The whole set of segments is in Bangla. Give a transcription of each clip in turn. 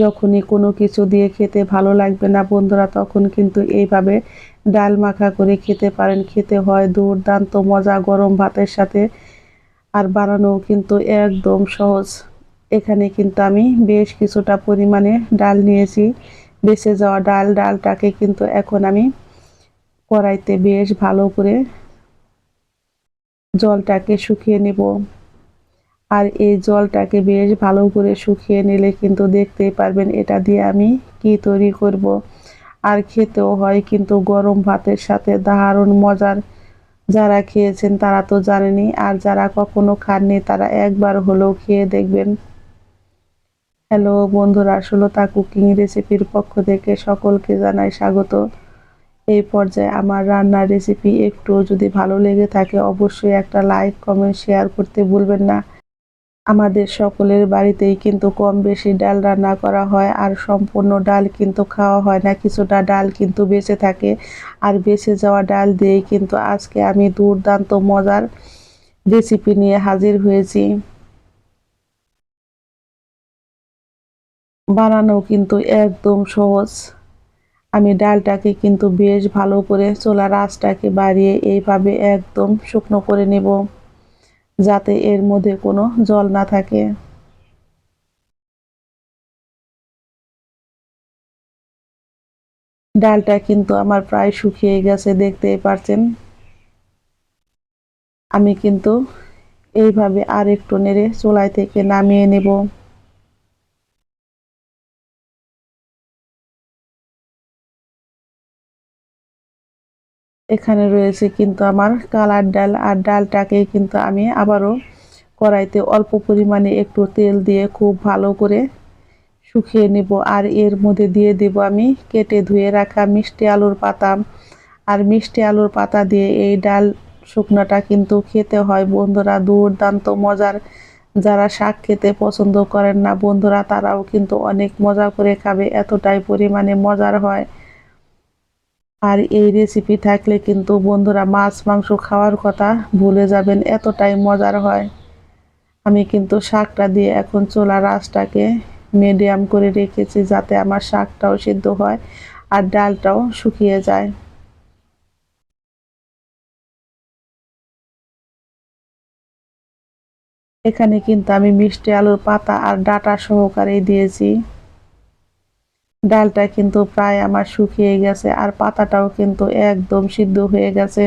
যখনই কোনো কিছু দিয়ে খেতে ভালো লাগবে না বন্ধুরা, তখন কিন্তু এইভাবে ডাল মাখা করে খেতে পারেন। খেতে হয় দুর্দান্ত মজা গরম ভাতের সাথে, আর বানানোও কিন্তু একদম সহজ। এখানে কিন্তু আমি বেশ কিছুটা পরিমাণে ডাল নিয়েছি, বেঁচে যাওয়া ডালটাকে কিন্তু এখন আমি কড়াইতে বেশ ভালো করে জলটাকে শুকিয়ে নেব। আর এই জলটাকে বেশ ভালো করে শুকিয়ে নিলে কিন্তু দেখতেই পারবেন এটা দিয়ে আমি কি তৈরি করব। আর খেতেও হয় কিন্তু গরম ভাতের সাথে দারুণ মজার। যারা খেয়েছেন তারা তো জানেনই, আর যারা কখনো খাননি তারা একবার হলেও খেয়ে দেখবেন। হ্যালো বন্ধুরা, সুলতা কুকিং রেসিপির পক্ষ থেকে সকলকে জানাই স্বাগত। এই পর্যায়ে আমার রান্নার রেসিপি একটু যদি ভালো লেগে থাকে অবশ্যই একটা লাইক কমেন্ট শেয়ার করতে ভুলবেন না। আমাদের সকলের বাড়িতেই কিন্তু কম বেশি ডাল রান্না করা হয়, আর সম্পূর্ণ ডাল কিন্তু খাওয়া হয় না, কিছুটা ডাল কিন্তু বেঁচে থাকে। আর বেঁচে যাওয়া ডাল দিয়েই কিন্তু আজকে আমি দুর্দান্ত মজার রেসিপি নিয়ে হাজির হয়েছি। বানানো কিন্তু একদম সহজ। আমি ডালটাকে কিন্তু বেশ ভালো করে চুলার আঁচটাকে বাড়িয়ে এইভাবে একদম শুকনো করে নেব, যাতে এর মধ্যে কোনো জল না থাকে। ডালটা কিন্তু আমার প্রায় শুকিয়ে গেছে, দেখতেই পারছেন। আমি কিন্তু এইভাবে আর একটু নেড়ে চুলায় থেকে নামিয়ে নেব। এখানে রয়েছে কিন্তু আমার কালার ডাল, আর ডালটাকে কিন্তু আমি আবারও কড়াইতে অল্প পরিমাণে একটু তেল দিয়ে খুব ভালো করে শুকিয়ে নেব। আর এর মধ্যে দিয়ে দেব আমি কেটে ধুয়ে রাখা মিষ্টি আলুর পাতা। আর মিষ্টি আলুর পাতা দিয়ে এই ডাল শুকনোটা কিন্তু খেতে হয় বন্ধুরা দুর্দান্ত মজার। যারা শাক খেতে পছন্দ করেন না বন্ধুরা, তারাও কিন্তু অনেক মজা করে খাবে, এতটাই পরিমাণে মজার হয়। আর এই রেসিপি থাকলে কিন্তু বন্ধুরা মাছ মাংস খাওয়ার কথা ভুলে যাবেন, এতটাই মজার হয়। আমি কিন্তু শাকটা দিয়ে এখন চুলার আঁচটাকে মিডিয়াম করে রেখেছি, যাতে আমার শাকটাও সিদ্ধ হয় আর ডালটাও শুকিয়ে যায়। এখানে কিন্তু আমি মিষ্টি আলুর পাতা আর ডাঁটা সহকারে দিয়েছি। ডালটা কিন্তু প্রায় আমার শুকিয়ে গেছে, আর পাতাটাও কিন্তু একদম সিদ্ধ হয়ে গেছে।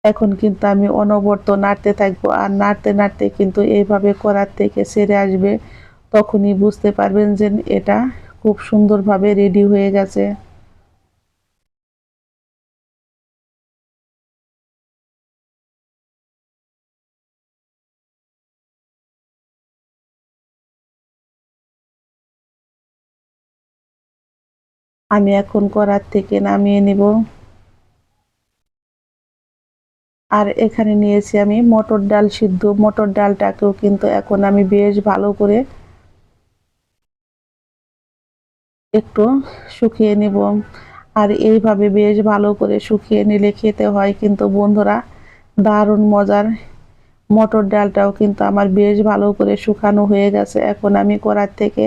এখন কিন্তু আমি অনবরত নাড়তে থাকবো, আর নাড়তে নাড়তে কিন্তু এইভাবে কড়ার থেকে ছেড়ে আসবে। তখনই বুঝতে পারবেন যে এটা খুব সুন্দরভাবে রেডি হয়ে গেছে। আমি এখন কড়ার থেকে নামিয়ে নিব। আর এখানে নিয়েছি আমি মটর ডাল সিদ্ধ। মটর ডালটাকেও কিন্তু এখন আমি বেশ ভালো করে একটু শুকিয়ে নেব। আর এইভাবে বেশ ভালো করে শুকিয়ে নিলে খেতে হয় কিন্তু বন্ধুরা দারুণ মজার। মটর ডালটাও কিন্তু আমার বেশ ভালো করে শুকানো হয়ে গেছে, এখন আমি কড়াই থেকে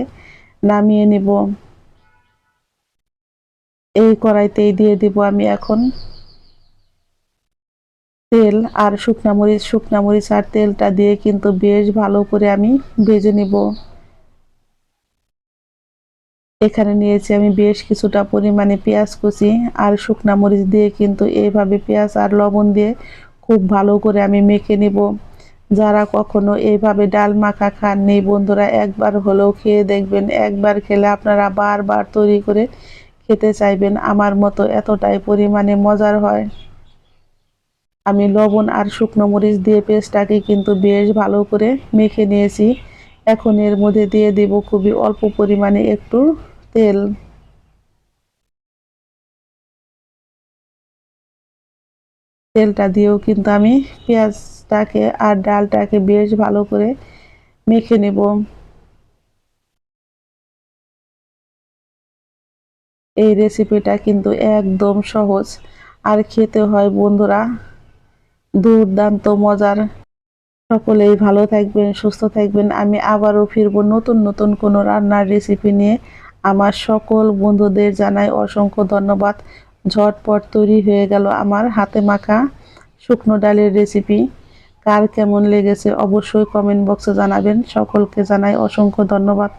নামিয়ে নিব। এই কড়াইতেই দিয়ে দিব আমি এখন তেল আর শুকনা মরিচ আর তেলটা দিয়ে কিন্তু বেশ ভালো করে আমি ভেজে নিব। এখানে নিয়েছি আমি বেশ কিছুটা পরিমাণে পেঁয়াজ কুচি আর শুকনা মরিচ দিয়ে কিন্তু এইভাবে পেঁয়াজ আর লবণ দিয়ে খুব ভালো করে আমি মেখে নিব। যারা কখনো এইভাবে ডাল মাখা খাননি বন্ধুরা একবার হলেও খেয়ে দেখবেন, একবার খেলে আপনারা বারবার তৈরি করে খেতে চাইবেন আমার মতো, এতটাই পরিমাণে মজার হয়। আমি লবণ আর শুকনো মরিচ দিয়ে পেস্টটাকে কিন্তু বেশ ভালো করে মেখে নিয়েছি। এখন এর মধ্যে দিয়ে দেব খুবই অল্প পরিমাণে একটু তেল। তেলটা দিয়েও কিন্তু আমি পেঁয়াজটাকে আর ডালটাকে বেশ ভালো করে মেখে নেব। এই রেসিপিটা কিন্তু একদম সহজ, আর খেতে হয় বন্ধুরা দুর্দান্ত মজার। সকলেই ভালো থাকবেন, সুস্থ থাকবেন। আমি আবারও ফিরবো নতুন নতুন কোনো রান্নার রেসিপি নিয়ে। আমার সকল বন্ধুদের জানাই অসংখ্য ধন্যবাদ। ঝটপট তৈরি হয়ে গেল আমার হাতে মাখা শুকনো ডালের রেসিপি। কার কেমন লেগেছে অবশ্যই কমেন্ট বক্সে জানাবেন। সকলকে জানাই অসংখ্য ধন্যবাদ।